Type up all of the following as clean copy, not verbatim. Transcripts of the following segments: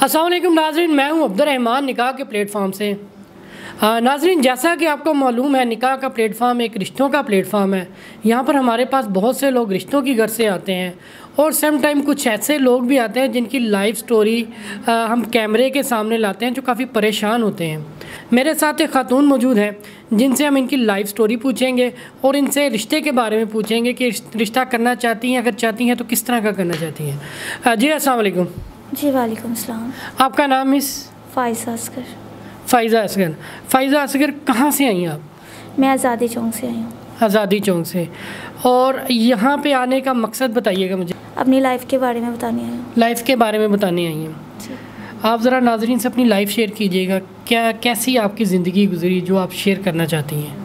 अस्सलाम वालेकुम नाज़रीन, मैं हूं अब्दुर्रहमान निकाह के प्लेटफॉर्म से। नाज़रीन, जैसा कि आपको मालूम है, निकाह का प्लेटफॉर्म एक रिश्तों का प्लेटफॉर्म है। यहाँ पर हमारे पास बहुत से लोग रिश्तों की गर्ज से आते हैं और सम टाइम कुछ ऐसे लोग भी आते हैं जिनकी लाइफ स्टोरी हम कैमरे के सामने लाते हैं, जो काफ़ी परेशान होते हैं। मेरे साथ एक खातून मौजूद है जिनसे हम इनकी लाइफ स्टोरी पूछेंगे और इनसे रिश्ते के बारे में पूछेंगे कि रिश्ता करना चाहती हैं, अगर चाहती हैं तो किस तरह का करना चाहती हैं। जी अस्सलाम वालेकुम। जी वालेकुम सलाम। आपका नाम मिस? फ़ाइज़ा असगर। फ़ाइज़ा असगर। फ़ाइज़ा असगर, कहाँ से आई हैं आप? मैं आज़ादी चौक से आई हूँ। आज़ादी चौक से। और यहाँ पे आने का मकसद बताइएगा मुझे। अपनी लाइफ के बारे में बताने आई हूँ। लाइफ के बारे में बताने आई हैं। आप ज़रा नाज़रीन से अपनी लाइफ शेयर कीजिएगा, क्या कैसी आपकी ज़िंदगी गुजरी जो आप शेयर करना चाहती हैं।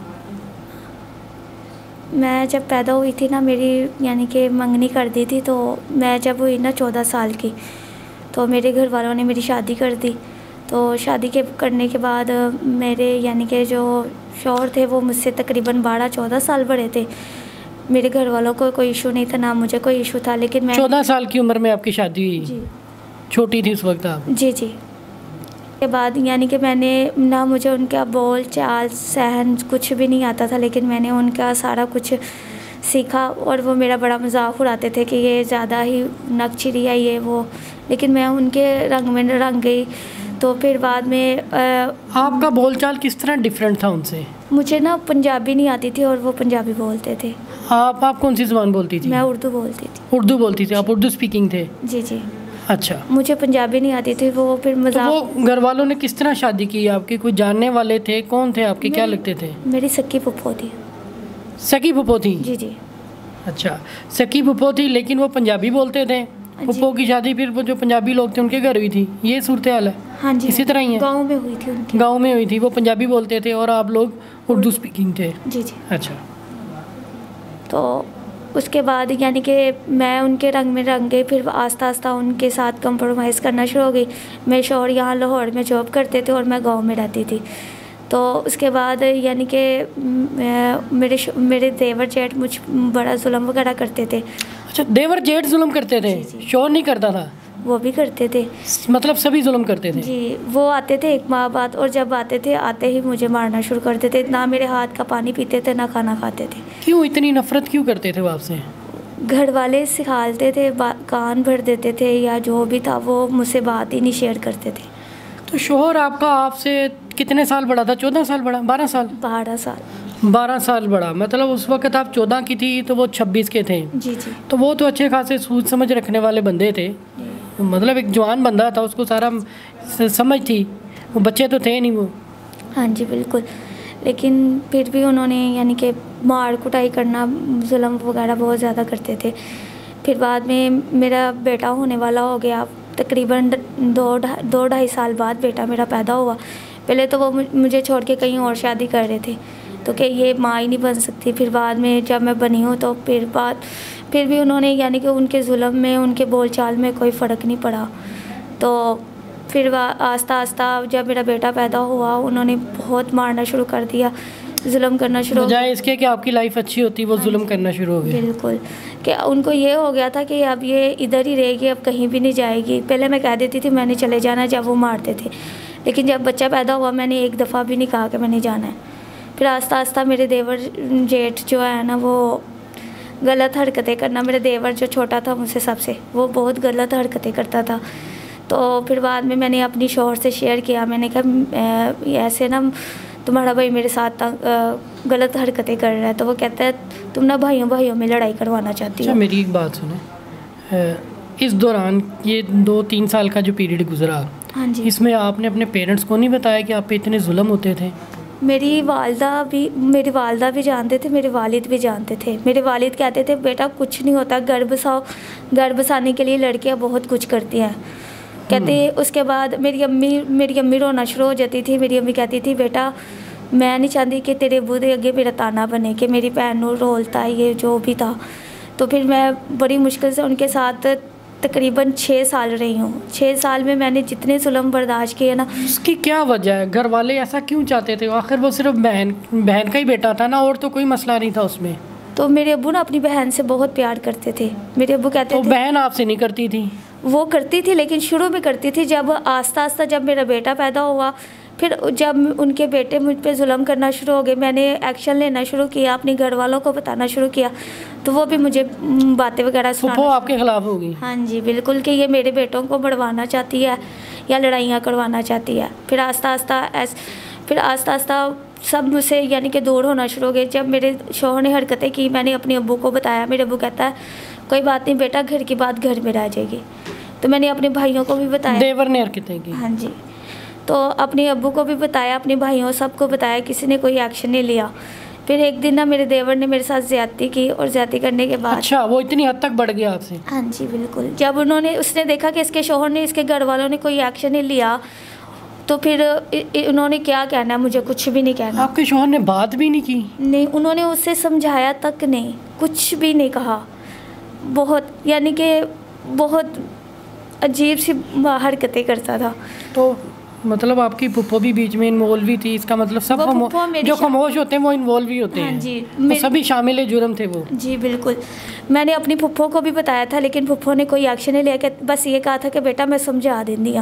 मैं जब पैदा हुई थी ना, मेरी यानी कि मंगनी कर दी थी। तो मैं जब हुई ना 14 साल की, तो मेरे घर वालों ने मेरी शादी कर दी। तो शादी के करने के बाद मेरे यानी कि जो शौहर थे वो मुझसे तकरीबन 12-14 साल बड़े थे। मेरे घर वालों को कोई इशू नहीं था, ना मुझे कोई इशू था। लेकिन मैं 14 साल की उम्र में आपकी शादी हुई? जी। छोटी थी उस वक्त आप? जी जी। के बाद यानी कि मैंने ना, मुझे उनका बोल चाल सहन कुछ भी नहीं आता था, लेकिन मैंने उनका सारा कुछ सीखा। और वो मेरा बड़ा मजाक उड़ाते थे कि ये ज़्यादा ही नकचिरी है ये वो, लेकिन मैं उनके रंग में रंग गई। तो फिर बाद में आपका बोलचाल किस तरह डिफरेंट था उनसे? मुझे ना पंजाबी नहीं आती थी और वो पंजाबी बोलते थे। आप कौन सी ज़बान बोलती थी? मैं उर्दू बोलती थी। उर्दू बोलती थी आप? उर्दू स्पीकिंग थे? जी जी। अच्छा। मुझे पंजाबी नहीं आती थी। वो फिर मजाक। तो वो घर वालों ने किस तरह शादी की आपकी? कोई जानने वाले थे? कौन थे आपके? क्या लगते थे? मेरी सकी फुप्पो थी। सकी फुप्पो थी? जी जी। अच्छा, सकी फुप्पो थी, लेकिन वो पंजाबी बोलते थे। फुप्पो की शादी फिर वो जो पंजाबी लोग थे उनके घर हुई थी, ये सूरत हाल है? हाँ जी। इसी तरह ही है? गाँव में हुई थी उनकी। गाँव में हुई थी, वो पंजाबी बोलते थे और आप लोग उर्दू स्पीकिंग थे? जी जी। अच्छा। तो उसके बाद यानी कि मैं उनके रंग में रंग गई। फिर आस्ता आस्ता उनके साथ कंप्रोमाइज़ करना शुरू हो गई। मेरे शौहर यहाँ लाहौर में जॉब करते थे और मैं गांव में रहती थी। तो उसके बाद यानी कि मेरे देवर जेठ मुझ बड़ा जुल्म वगैरह करते थे। अच्छा, देवर जेठ जुल्म करते थे? शौहर नहीं करता था? वो भी करते थे। मतलब सभी जुल्म करते थे? जी। वो आते थे एक माह बाद, और जब आते थे आते ही मुझे मारना शुरू करते थे। ना मेरे हाथ का पानी पीते थे, ना खाना खाते थे। क्यों इतनी नफरत क्यों करते थे वो आपसे? घर वाले सिखाते थे, कान भर देते थे, या जो भी था वो मुझसे बात ही नहीं शेयर करते थे। तो शौहर आपका आपसे कितने साल बड़ा था? 14 साल बड़ा? 12 साल? 12 साल। 12 साल बड़ा, मतलब उस वक्त आप 14 की थी तो वो 26 के थे। जी जी। तो वो तो अच्छे खासे सूझ समझ रखने वाले बंदे थे, मतलब एक जवान बंदा था, उसको सारा समझ थी। वो बच्चे तो थे नहीं वो। हाँ जी बिल्कुल। लेकिन फिर भी उन्होंने यानी कि मार कुटाई करना, जुल्म वगैरह बहुत ज़्यादा करते थे। फिर बाद में मेरा बेटा होने वाला हो गया, तकरीबन 2-2.5 साल बाद बेटा मेरा पैदा हुआ। पहले तो वो मुझे छोड़ के कहीं और शादी कर रहे थे, तो कि ये माँ ही नहीं बन सकती। फिर बाद में जब मैं बनी हूँ तो फिर भी उन्होंने यानी कि उनके जुल्म में, उनके बोलचाल में कोई फ़र्क नहीं पड़ा। तो फिर आस्ता आस्ता जब मेरा बेटा पैदा हुआ, उन्होंने बहुत मारना शुरू कर दिया, जुल्म करना शुरू। बजाय इसके कि आपकी लाइफ अच्छी होती, वो जुल्म करना शुरू हो गया। बिल्कुल। कि उनको ये हो गया था कि अब ये इधर ही रहेगी, अब कहीं भी नहीं जाएगी। पहले मैं कह देती थी मैंने चले जाना जब वो मारते थे, लेकिन जब बच्चा पैदा हुआ मैंने एक दफ़ा भी नहीं कहा कि मैंने जाना है। फिर आस्ता आस्ता मेरे देवर जेठ जो है ना, वो गलत हरकतें करना। मेरा देवर जो छोटा था मुझसे सबसे, वो बहुत गलत हरकतें करता था। तो फिर बाद में मैंने अपनी शौहर से शेयर किया। मैंने कहा ऐसे ना तुम्हारा भाई मेरे साथ गलत हरकतें कर रहा है। तो वो कहता है तुम ना भाइयों भाइयों में लड़ाई करवाना चाहती हो। अच्छा, मेरी एक बात सुने, इस दौरान ये 2-3 साल का जो पीरियड गुजरा, हाँ जी, इसमें आपने अपने पेरेंट्स को नहीं बताया कि आप पे इतने जुल्म होते थे? मेरी वालदा भी जानते थे, मेरे वालिद भी जानते थे। मेरे वालिद कहते थे बेटा कुछ नहीं होता, घर बसाओ, घर बसाने के लिए लड़कियां बहुत कुछ करती हैं। कहते उसके बाद मेरी अम्मी रोना शुरू हो जाती थी। मेरी अम्मी कहती थी बेटा मैं नहीं चाहती कि तेरे अब्बू दे अगे मेरा ताना बने कि मेरी भैन को रोलता है, ये जो भी था। तो फिर मैं बड़ी मुश्किल से उनके साथ तकरीबन 6 साल रही हूँ। 6 साल में मैंने जितने जुल्म बर्दाश्त किए ना। उसकी क्या वजह है? घर वाले ऐसा क्यों चाहते थे? आखिर वो सिर्फ बहन का ही बेटा था ना, और तो कोई मसला नहीं था उसमें। तो मेरे अब्बू ना अपनी बहन से बहुत प्यार करते थे। मेरे अब्बू कहते थे। बहन आपसे नहीं करती थी? वो करती थी, लेकिन शुरू में करती थी। जब आस्ता आस्ता जब मेरा बेटा पैदा हुआ, फिर जब उनके बेटे मुझ पे जुल्म करना शुरू हो गए, मैंने एक्शन लेना शुरू किया, अपने घर वालों को बताना शुरू किया, तो वो भी मुझे बातें वगैरह वो आपके खिलाफ होगी? हाँ जी बिल्कुल, कि ये मेरे बेटों को बढ़वाना चाहती है या लड़ाइयाँ करवाना चाहती है। फिर आस्ता आस्ता सब मुझसे यानी कि दूर होना शुरू हो गए। जब मेरे शौहर ने हरकतें की, मैंने अपने अब्बू को बताया। मेरे अब्बू कहता है कोई बात नहीं बेटा, घर की बात घर में रह जाएगी। तो मैंने अपने भाइयों को भी बताया। देवर ने हरकतें की? हाँ जी। तो अपने अब्बू को भी बताया, अपने भाइयों सबको बताया, किसी ने कोई एक्शन नहीं लिया। फिर एक दिन ना मेरे देवर ने मेरे साथ ज़्यादती की, और ज़्यादती करने के बाद अच्छा, वो इतनी हद तक बढ़ गया आपसे? हाँ जी बिल्कुल। जब उसने देखा कि इसके शौहर ने, इसके घर वालों ने कोई एक्शन नहीं लिया, तो फिर उन्होंने क्या कहना, मुझे कुछ भी नहीं कहना। आपके शौहर ने बात भी नहीं की? नहीं, उन्होंने उससे समझाया तक नहीं, कुछ भी नहीं कहा। बहुत यानी कि बहुत अजीब सी हरकतें करता था। तो मतलब आपकी पुप्पो भी बीच में इन्वॉल्व ही थी? इसका मतलब सब जो खामोश होते हैं वो इन्वॉल्व ही होते हैं। हाँ जी, तो सभी शामिल जुर्म थे वो? जी बिल्कुल। मैंने अपनी पुप्पो को भी बताया था, लेकिन पुप्पो ने कोई एक्शन नहीं लिया, कि बस ये कहा था कि बेटा मैं समझा देंगी,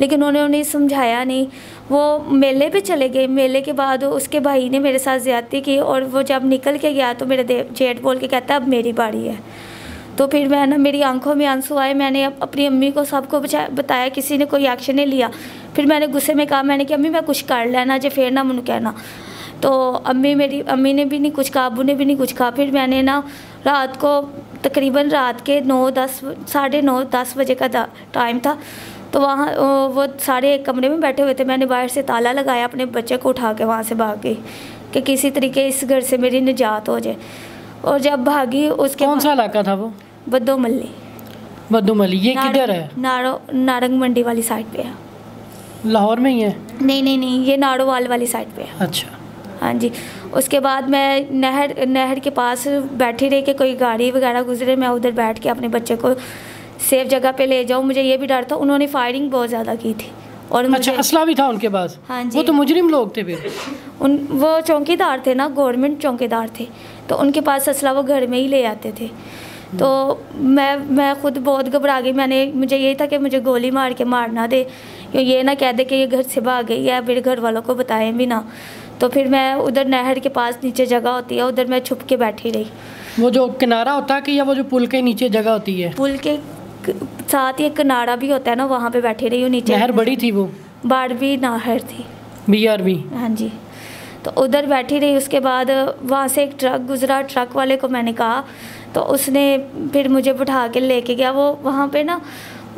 लेकिन उन्होंने समझाया नहीं। वो मेले पे चले गए। मेले के बाद उसके भाई ने मेरे साथ ज़्यादती की, और वो जब निकल के गया तो मेरे जेठ बोल के कहता है अब मेरी बारी है। तो फिर मैं ना, मेरी आंखों में आंसू आए। मैंने अपनी अम्मी को सबको बताया, किसी ने कोई एक्शन नहीं लिया। फिर मैंने गुस्से में कहा, मैंने कि अम्मी मैं कुछ कर लेना जे, फिर ना मुझे कहना। तो मेरी अम्मी ने भी नहीं कुछ कहा, अब्बू ने भी नहीं कुछ कहा। फिर मैंने ना रात को तकरीबन रात के 9-10 बजे का टाइम था। तो वहाँ वो सारे एक कमरे में बैठे हुए थे। मैंने बाहर से ताला लगाया, अपने बच्चे को उठा के वहाँ से भाग गई कि किसी तरीके इस घर से मेरी निजात हो जाए। और जब भागी, उसके कौन सा इलाका था वो? बद्दोमल्ली। ये किधर है? नारंग मंडी वाली साइड पे है। लाहौर में ही है? नहीं, ये नाड़ोवाल वाली साइड पे है। अच्छा। हाँ जी। उसके बाद मैं नहर के पास बैठी रही कि कोई गाड़ी वगैरह गुजरे, मैं उधर बैठ के अपने बच्चे को सेफ जगह पे ले जाऊँ। मुझे ये भी डर था, उन्होंने फायरिंग बहुत ज़्यादा की थी। और अच्छा, असला भी था उनके पास? हाँ जी। वो तो मुजरिम लोग थे फिर? वो चौकीदार थे ना, गवर्नमेंट चौकीदार थे, तो उनके पास असला वो घर में ही ले आते थे। तो मैं खुद बहुत घबरा गई। मुझे यही था कि मुझे गोली मार के मार ना दे, ये ना कह दे कि ये घर से भाग गई है, मेरे घर वालों को बताएं भी ना। तो फिर मैं उधर नहर के पास नीचे जगह होती है, उधर मैं छुप के बैठी रही। वो जो किनारा होता है कि या वो जो पुल के नीचे जगह होती है? पुल के साथ ही एक किनारा भी होता है ना, वहाँ पे बैठी रही हूँ नीचे। नहर बड़ी थी वो? बारहवीं नहर थी। BRB? हाँ जी। तो उधर बैठी रही। उसके बाद वहाँ से एक ट्रक गुजरा, ट्रक वाले को मैंने कहा, तो उसने फिर मुझे बिठा के लेके गया। वो वहाँ पे ना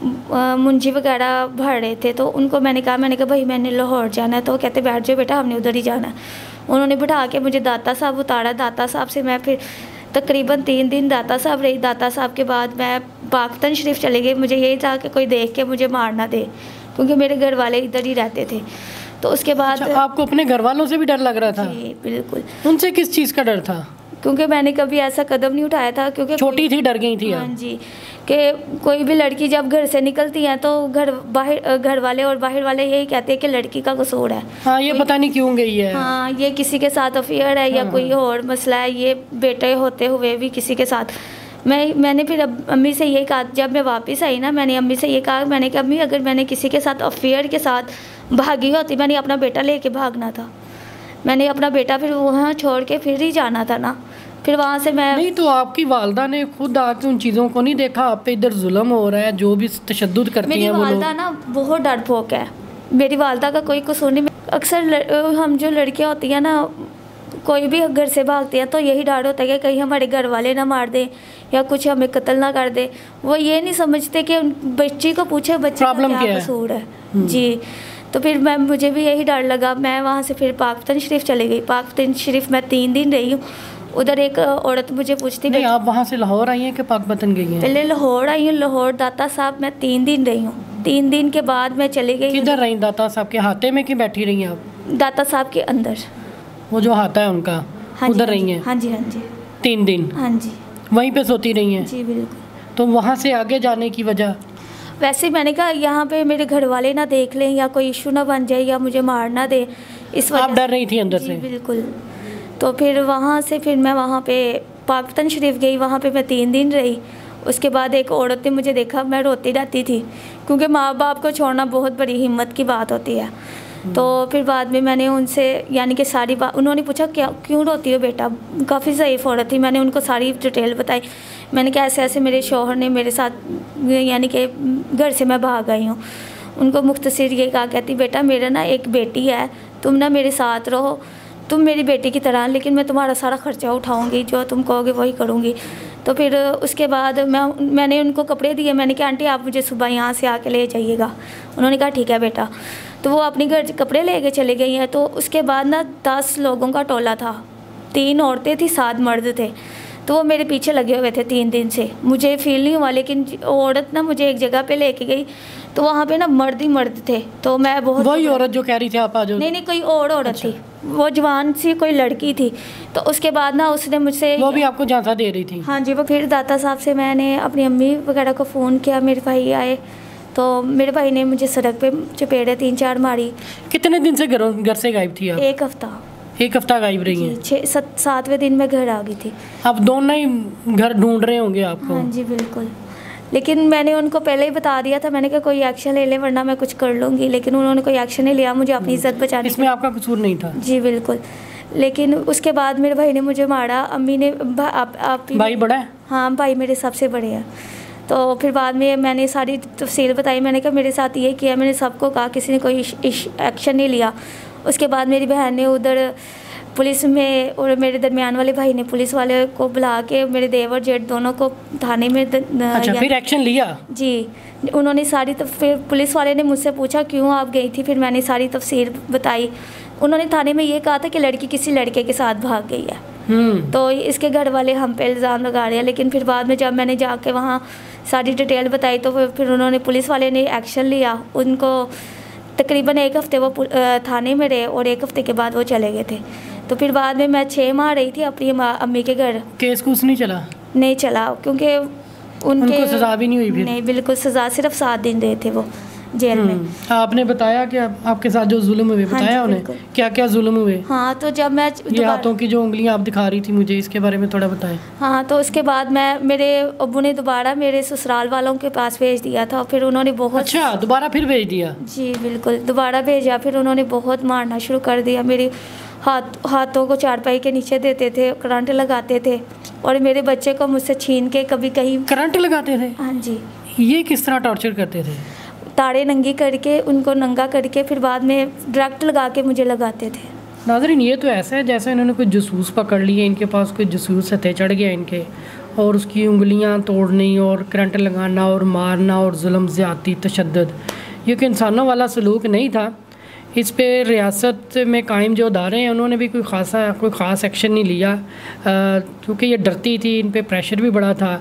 मुंजी वगैरह भर रहे थे, तो उनको मैंने कहा भाई मैंने लाहौर जाना है। तो वो कहते बैठ जाओ बेटा, हमने उधर ही जाना है। उन्होंने बिठा के मुझे दाता साहब उतारा। दाता साहब से मैं फिर तकरीबन 3 दिन दाता साहब रही। दाता साहब के बाद मैं पाकिस्तान शरीफ चले गई। मुझे यही था कि कोई देख के मुझे मार ना दे, क्योंकि मेरे घर वाले इधर ही रहते थे। तो उसके बाद आपको अपने घर वालों से भी डर लग रहा था? जी बिल्कुल। उनसे किस चीज़ का डर था? क्योंकि मैंने कभी ऐसा कदम नहीं उठाया था, क्योंकि छोटी थी, डर गई थी। हाँ जी, कि कोई भी लड़की जब घर से निकलती है तो घर वाले और बाहर वाले यही कहते हैं कि लड़की का कसूर है। हाँ, ये पता नहीं क्यों गई है। हाँ, ये किसी के साथ अफेयर है या कोई और मसला है, ये बेटे होते हुए भी किसी के साथ। मैंने फिर अम्मी से यही कहा, जब मैं वापस आई ना, मैंने अम्मी से ये कहा, मैंने कहा अम्मी अगर मैंने किसी के साथ अफेयर के साथ भागी होती, मैंने अपना बेटा लेके भागना था। मैंने अपना बेटा फिर वहाँ छोड़ के फिर ही जाना था ना। फिर वहाँ से मैं नहीं, तो आपकी वालदा ने खुद आके उन चीज़ों को नहीं देखा? आप पे इधर जुल्म हो रहा है, जो भी तशद्दुद करती हैं वो लोग। मेरी वालदा ना बहुत डरपोक है। मेरी वालदा का कोई कसूर नहीं। अक्सर हम जो लड़कियाँ होती हैं ना, कोई भी घर से भागती हैं तो यही डर होता है कि कहीं हमारे घर वाले ना मार दें या कुछ हमें कत्ल ना कर दे। वो ये नहीं समझते कि बच्ची को पूछे बच्चे का क्या कसूर है। जी। तो फिर मुझे भी यही डर लगा। मैं वहाँ से फिर पाकिस्तान शरीफ चली गई। पाकिस्तान शरीफ मैं 3 दिन रही हूँ। उधर एक औरत मुझे पूछती, नहीं आप वहाँ से लाहौर आई हैं कि पाकपतन गई हैं? पहले लाहौर आई हूँ। लाहौर दाता साहब मैं 3 दिन रही हूँ। 3 दिन के बाद मैं चली गई। किधर रही? दाता साहब के हाथे में कि बैठी रही हैं आप? दाता साहब के अंदर, वो जो हाथा है उनका, उधर रही हैं? हाँ जी, हाँ जी। 3 दिन? हाँ जी। वहीं पे सोती रही हैं? जी बिल्कुल। तो वहाँ से आगे जाने की वजह? वैसे मैंने कहा यहाँ पे मेरे घर वाले ना देख लें या कोई इशू ना बन जाए या मुझे मार ना दे, इस वजह। आप डर रही थी अंदर से? बिल्कुल। तो फिर वहाँ से फिर मैं वहाँ पे पाकिस्तान शरीफ गई। वहाँ पे मैं 3 दिन रही। उसके बाद एक औरत ने मुझे देखा, मैं रोती रहती थी क्योंकि माँ बाप को छोड़ना बहुत बड़ी हिम्मत की बात होती है। तो फिर बाद में मैंने उनसे यानी कि सारी बात, उन्होंने पूछा क्या क्यों रोती हो बेटा, काफ़ी ज़ईफ़ औरत थी। मैंने उनको सारी डिटेल बताई। मैंने कहा ऐसे ऐसे मेरे शौहर ने मेरे साथ यानी कि घर से मैं भाग आई हूँ। उनको मुख्तसर ये कहा, कहती बेटा मेरा ना एक बेटी है, तुम ना मेरे साथ रहो, तुम मेरी बेटी की तरह, लेकिन मैं तुम्हारा सारा ख़र्चा उठाऊँगी, जो तुम कहोगे वही करूँगी। तो फिर उसके बाद मैंने उनको कपड़े दिए। मैंने कहा आंटी आप मुझे सुबह यहाँ से आके ले जाइएगा। उन्होंने कहा ठीक है बेटा। तो वो अपने घर कपड़े लेके चले गई हैं। तो उसके बाद ना 10 लोगों का टोला था, 3 औरतें थी, 7 मर्द थे। तो वो मेरे पीछे लगे हुए थे 3 दिन से। मुझे फील नहीं हुआ, लेकिन औरत ना मुझे एक जगह पे लेके गई, तो वहाँ पे ना मर्द ही मर्द थे। तो मैं बहुत, वही औरत जो कह रही थी आप आ जाओ? नहीं कोई और औरत थी, वो जवान सी कोई लड़की थी। तो उसके बाद ना उसने मुझसे, वो भी आपको झांसा दे रही थी? हाँ जी। वो फिर दाता साहब से मैंने अपनी अम्मी वगैरह को फ़ोन किया, मेरे भाई आए, तो मेरे भाई ने मुझे सड़क पे चपेड़े 3-4 मारी। कितने दिन से घर से गायब थी आप? 1 हफ्ता। 1 हफ्ता गायब रही हैं? 6-7वें दिन में घर आ गई थी। अब दोनों ही घर ढूंढ रहे होंगे आपको? हाँ जी बिल्कुल। लेकिन मैंने उनको पहले ही बता दिया था, मैंने कहा कोई एक्शन ले ले वरना मैं कुछ कर लूँगी, लेकिन उन्होंने कोई एक्शन नहीं लिया मुझे अपनी इज्जत बचाने। इसमें आपका कसूर नहीं था? जी बिल्कुल। लेकिन उसके बाद मेरे भाई ने मुझे मारा, अम्मी ने भाई बड़ा है? हाँ भाई मेरे सबसे बड़े हैं। तो फिर बाद में मैंने सारी तफसील बताई। मैंने कहा मेरे साथ ये किया, मैंने सबको कहा, किसी ने कोई एक्शन नहीं लिया। उसके बाद मेरी बहन ने उधर पुलिस में, और मेरे दरमियान वाले भाई ने पुलिस वाले को बुला के मेरे देवर जेठ दोनों को थाने में अच्छा, फिर एक्शन लिया? जी उन्होंने सारी फिर पुलिस वाले ने मुझसे पूछा क्यों आप गई थी, फिर मैंने सारी तफसीर बताई। उन्होंने थाने में ये कहा था कि लड़की किसी लड़के के साथ भाग गई है। तो इसके घर वाले हम पे इल्ज़ाम लगा रहे हैं। लेकिन फिर बाद में जब मैंने जाके वहाँ सारी डिटेल बताई तो फिर उन्होंने, पुलिस वाले ने एक्शन लिया। उनको तकरीबन 1 हफ्ते वो थाने में रहे और 1 हफ्ते के बाद वो चले गए थे। तो फिर बाद में मैं 6 माह रही थी अपनी अम्मी के घर। केस कुछ नहीं चला? नहीं चला, क्योंकि उनको सज़ा भी नहीं हुई फिर? नहीं बिल्कुल, सज़ा सिर्फ 7 दिन रहे थे वो जेल में। आपने बताया कि आपके साथ जो जुल्म हुए, बताया हाँ उन्हें क्या क्या जुल्म हुए? हाँ, तो जब मैं ये हाथों की जो उंगलियां आप दिखा रही थी मुझे, इसके बारे में थोड़ा बताएं। हाँ, तो उसके बाद मेरे अब्बू ने दोबारा मेरे ससुराल वालों के पास भेज दिया था। फिर उन्होंने बहुत, अच्छा दोबारा फिर भेज दिया? जी बिल्कुल, दोबारा भेजा। फिर उन्होंने बहुत मारना शुरू कर दिया। मेरे हाथों को चारपाई के नीचे देते थे, करंट लगाते थे, और मेरे बच्चे को मुझसे छीन के कभी कहीं करंट लगाते थे? हाँ जी। ये किस तरह टॉर्चर करते थे? ताड़े नंगी करके, उनको नंगा करके, फिर बाद में डायरेक्ट लगा के मुझे लगाते थे। नाज़रीन, ये तो ऐसा है जैसे इन्होंने कोई जसूस पकड़ लिए, इनके पास कोई जसूस हथे चढ़ गया इनके, और उसकी उंगलियां तोड़नी और करंट लगाना और मारना और जुल्म ज़्यादती तशद्दुद, ये कि इंसानों वाला सलूक नहीं था। इस पे रियासत में कायम जो अदारे हैं उन्होंने भी कोई ख़ास एक्शन नहीं लिया, क्योंकि ये डरती थी, इन पे प्रेशर भी बड़ा था।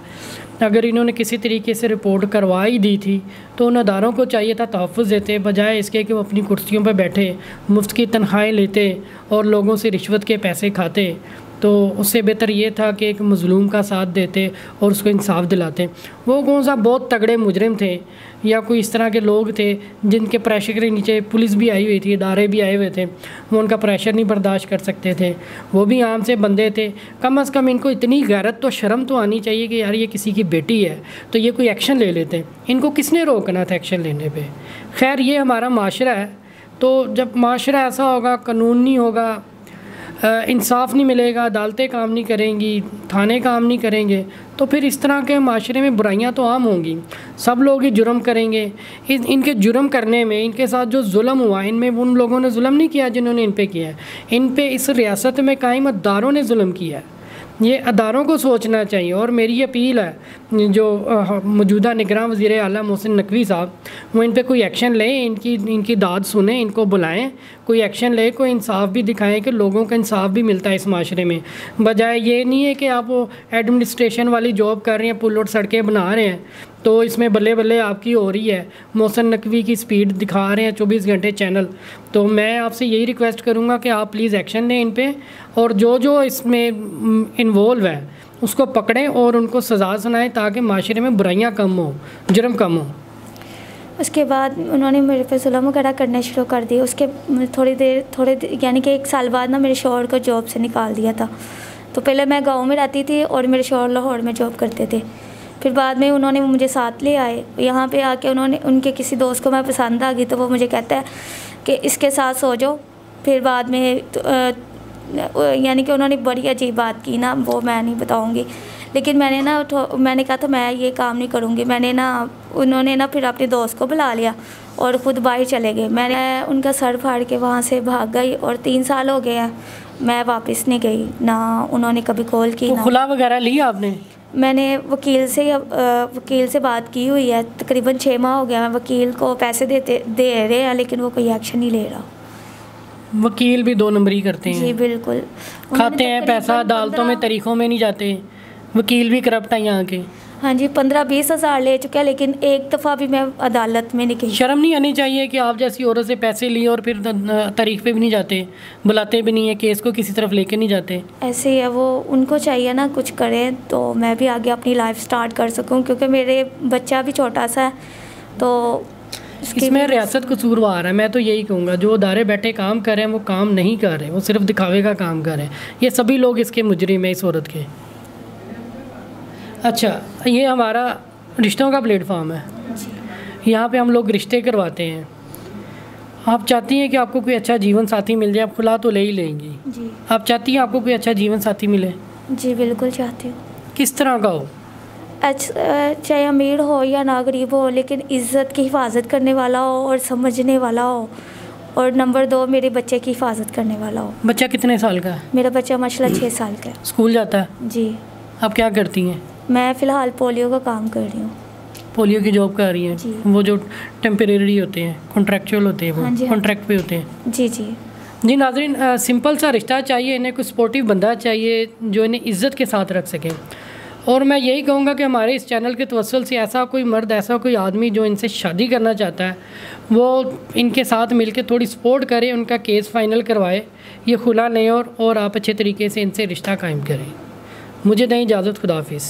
अगर इन्होंने किसी तरीके से रिपोर्ट करवा ही दी थी तो उन अदारों को चाहिए था तहफ़्फ़ुज़ देते, बजाय इसके कि वो अपनी कुर्सियों पर बैठे मुफ्त की तनख्वाहें लेते और लोगों से रिश्वत के पैसे खाते। तो उससे बेहतर ये था कि एक मज़लूम का साथ देते और उसको इंसाफ दिलाते। वो कौन सा बहुत तगड़े मुजरिम थे या कोई इस तरह के लोग थे जिनके प्रेशर के नीचे पुलिस भी आई हुई थी, इदारे भी आए हुए थे, वो उनका प्रेशर नहीं बर्दाश्त कर सकते थे। वो भी आम से बंदे थे। कम अज़ कम इनको इतनी गैरत तो शर्म तो आनी चाहिए कि यार ये किसी की बेटी है तो ये कोई एक्शन ले लेते। इनको किसने रोकना था एक्शन लेने पर? खैर, ये हमारा माशरा है, तो जब माशरा ऐसा होगा, कानून नहीं होगा, इंसाफ नहीं मिलेगा, अदालतें काम नहीं करेंगी, थाने काम नहीं करेंगे, तो फिर इस तरह के माशरे में बुराइयां तो आम होंगी। सब लोग ही जुर्म करेंगे। इनके जुर्म करने में, इनके साथ जो जुल्म हुआ, इनमें उन लोगों ने जुल्म नहीं किया जिन्होंने इन पे किया है, इन पे इस रियासत में कायम अदारों ने जुल्म किया है। ये अदारों को सोचना चाहिए। और मेरी अपील है जो मौजूदा निगरान वज़ीर आला मोहसिन नकवी साहब, वो इन पे कोई एक्शन लें, इनकी दाद सुने, इनको बुलाएं, कोई एक्शन ले, कोई इंसाफ भी दिखाएं कि लोगों का इंसाफ भी मिलता है इस माशरे में। बजाय ये नहीं है कि आप वो एडमिनिस्ट्रेशन वाली जॉब कर रहे हैं, पुल और सड़कें बना रहे हैं, तो इसमें बल्ले बल्ले आपकी हो रही है, मोहसिन नकवी की स्पीड दिखा रहे हैं 24 घंटे चैनल। तो मैं आपसे यही रिक्वेस्ट करूँगा कि आप प्लीज़ एक्शन लें इन पे, और जो इसमें इन्वॉल्व है उसको पकड़ें और उनको सज़ा सुनाएं ताकि माशरे में बुराइयाँ कम हो, जुर्म कम हो। उसके बाद उन्होंने मेरे पे जुल्म वगैरह करने शुरू कर दिए। उसके थोड़े यानी कि 1 साल बाद ना मेरे शौहर को जॉब से निकाल दिया था। तो पहले मैं गांव में रहती थी और मेरे शौहर लाहौर में जॉब करते थे। फिर बाद में उन्होंने मुझे साथ ले आए यहाँ पे आके, उन्होंने उनके किसी दोस्त को मैं पसंद आ गई तो वो मुझे कहता है कि इसके साथ सो जाओ। फिर बाद में यानी कि उन्होंने बड़ी अजीब बात की ना, वो मैं नहीं बताऊंगी, लेकिन मैंने कहा था मैं ये काम नहीं करूँगी। उन्होंने ना फिर अपने दोस्त को बुला लिया और ख़ुद बाहर चले गए। मैंने उनका सर फाड़ के वहाँ से भाग गई और 3 साल हो गए हैं, मैं वापस नहीं गई, ना उन्होंने कभी कॉल की। तो खुला वगैरह लिया आपने? मैंने वकील से बात की हुई है, तकरीबन 6 माह हो गया। मैं वकील को पैसे दे रहे हैं लेकिन वो कोई एक्शन नहीं ले रहा। वकील भी 2 नंबरी करते हैं। जी बिल्कुल, खाते हैं पैसा, अदालतों में तरीक़ों में नहीं जाते। वकील भी करप्ट है यहाँ के। हाँ जी, 15-20 हज़ार ले चुके हैं, लेकिन एक दफ़ा भी मैं अदालत में नहीं गई। शर्म नहीं आनी चाहिए कि आप जैसी औरत से पैसे लिए और फिर तारीख पे भी नहीं जाते, बुलाते भी नहीं है, केस को किसी तरफ लेके नहीं जाते। ऐसे ही है, वो उनको चाहिए ना कुछ करें तो मैं भी आगे अपनी लाइफ स्टार्ट कर सकूं, क्योंकि मेरे बच्चा भी छोटा सा है। तो इसमें रियासत कसूरवार है। मैं तो यही कहूँगा, जो अदारे बैठे काम कर रहे हैं वो काम नहीं कर रहे, वो सिर्फ दिखावे का काम कर रहे हैं। ये सभी लोग इसके मुजरिम हैं, इस औरत के। अच्छा, ये हमारा रिश्तों का प्लेटफॉर्म है, यहाँ पे हम लोग रिश्ते करवाते हैं। आप चाहती हैं कि आपको कोई अच्छा जीवन साथी मिल जाए, आप खुला तो ले ही लेंगी जी। आप चाहती हैं आपको कोई अच्छा जीवन साथी मिले? जी बिल्कुल चाहती हूँ। किस तरह का हो? चाहे अमीर हो या ना गरीब हो, लेकिन इज़्ज़त की हिफाजत करने वाला हो और समझने वाला हो, और नंबर 2 मेरे बच्चे की हिफाजत करने वाला हो। बच्चा कितने साल का है? मेरा बच्चा माशाल्लाह 6 साल का है। स्कूल जाता है? जी। आप क्या करती हैं? मैं फ़िलहाल पोलियो का काम कर रही हूँ। पोलियो की जॉब कर रही हैं? जी। वो जो टेम्परेरी होते हैं, कॉन्ट्रेक्चुअल होते हैं, वो हाँ जी, कॉन्ट्रैक्ट पे होते हैं। जी जी जी नाज़रीन, सिंपल सा रिश्ता चाहिए इन्हें, कोई स्पोर्टिव बंदा चाहिए जो इन्हें इज़्ज़त के साथ रख सके। और मैं यही कहूँगा कि हमारे इस चैनल के तवस्सुल से ऐसा कोई मर्द, ऐसा कोई आदमी जो इनसे शादी करना चाहता है, वो इनके साथ मिलके थोड़ी सपोर्ट करे, उनका केस फाइनल करवाए, ये खुला लें और आप अच्छे तरीके से इनसे रिश्ता कायम करें। मुझे दें इजाज़त, खुदा हाफिज़।